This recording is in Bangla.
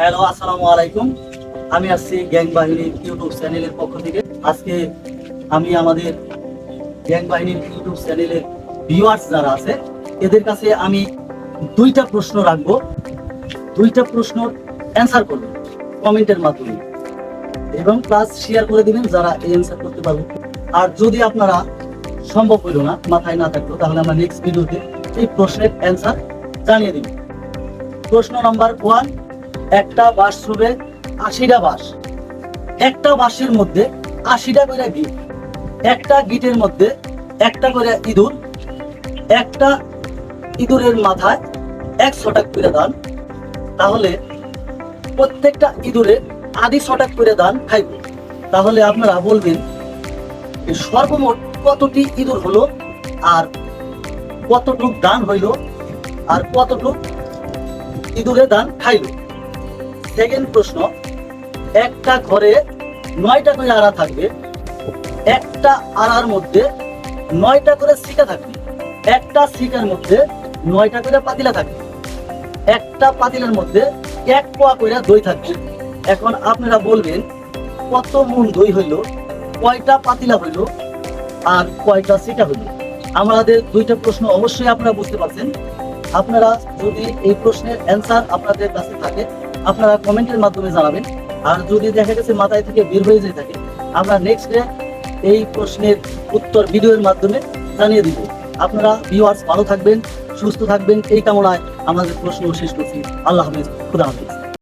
হ্যালো, আসসালামু আলাইকুম। আমি আসছি গ্যাং বাহিনীর ইউটিউব চ্যানেলের পক্ষ থেকে। আজকে আমি আমাদের গ্যাং বাহিনীর ইউটিউব চ্যানেলের ভিউয়ার্স যারা আছে এদের কাছে আমি দুইটা প্রশ্ন রাখবো। দুইটা প্রশ্নর অ্যান্সার করবেন কমেন্টের মাধ্যমে এবং প্লাস শেয়ার করে দিবেন যারা এই অ্যান্সার করতে পারবে। আর যদি আপনারা সম্ভব হইল না, মাথায় না থাকলো, তাহলে আমরা নেক্সট ভিডিওতে এই প্রশ্নের অ্যান্সার জানিয়ে দিব। প্রশ্ন নাম্বার 1, একটা বাঁশ ছুবে 80টা বাঁশ। একটা বাঁশের মধ্যে 80টা করে গিট। একটা গিটের মধ্যে একটা করে ইঁদুর। একটা ইঁদুরের মাথায় 100 টাকা করে দান। তাহলে প্রত্যেকটা ইঁদুরে আদি 100 টাকা করে দান খাইব। তাহলে আপনারা বলবেন সর্বমোট কতটি ইঁদুর হলো, আর কতটুক দান হইল, আর কতটুক ইঁদুরে দান খাইল। সেকেন্ড প্রশ্ন, একটা ঘরে 9টা করে আড়া থাকবে। একটা আড়ার মধ্যে 9টা করে শিকা থাকবে। একটা শিকার মধ্যে 9টা করে পাতিলা থাকবে। একটা পাতিলার মধ্যে 1 পোয়া করে দই থাকবে। এখন আপনারা বলবেন কত মন দই হইল, কয়টা পাতিলা হইল, আর কয়টা শিকা হইল। আমাদের দুইটা প্রশ্ন অবশ্যই আপনারা বুঝতে পারছেন। আপনারা যদি এই প্রশ্নের অ্যান্সার আপনাদের কাছে থাকে আপনারা কমেন্টের মাধ্যমে জানাবেন। আর যদি দেখা গেছে মাথায় থেকে বের হয়ে যেতে থাকে, আমরা নেক্সট ডে এই প্রশ্নের উত্তর ভিডিওর মাধ্যমে জানিয়ে দিব। আপনারা ভিউয়ার্স ভালো থাকবেন, সুস্থ থাকবেন, এই কামনায় আমাদের প্রশ্ন শেষ করছি। আল্লাহ হাফেজ, খুদা হাফেজ।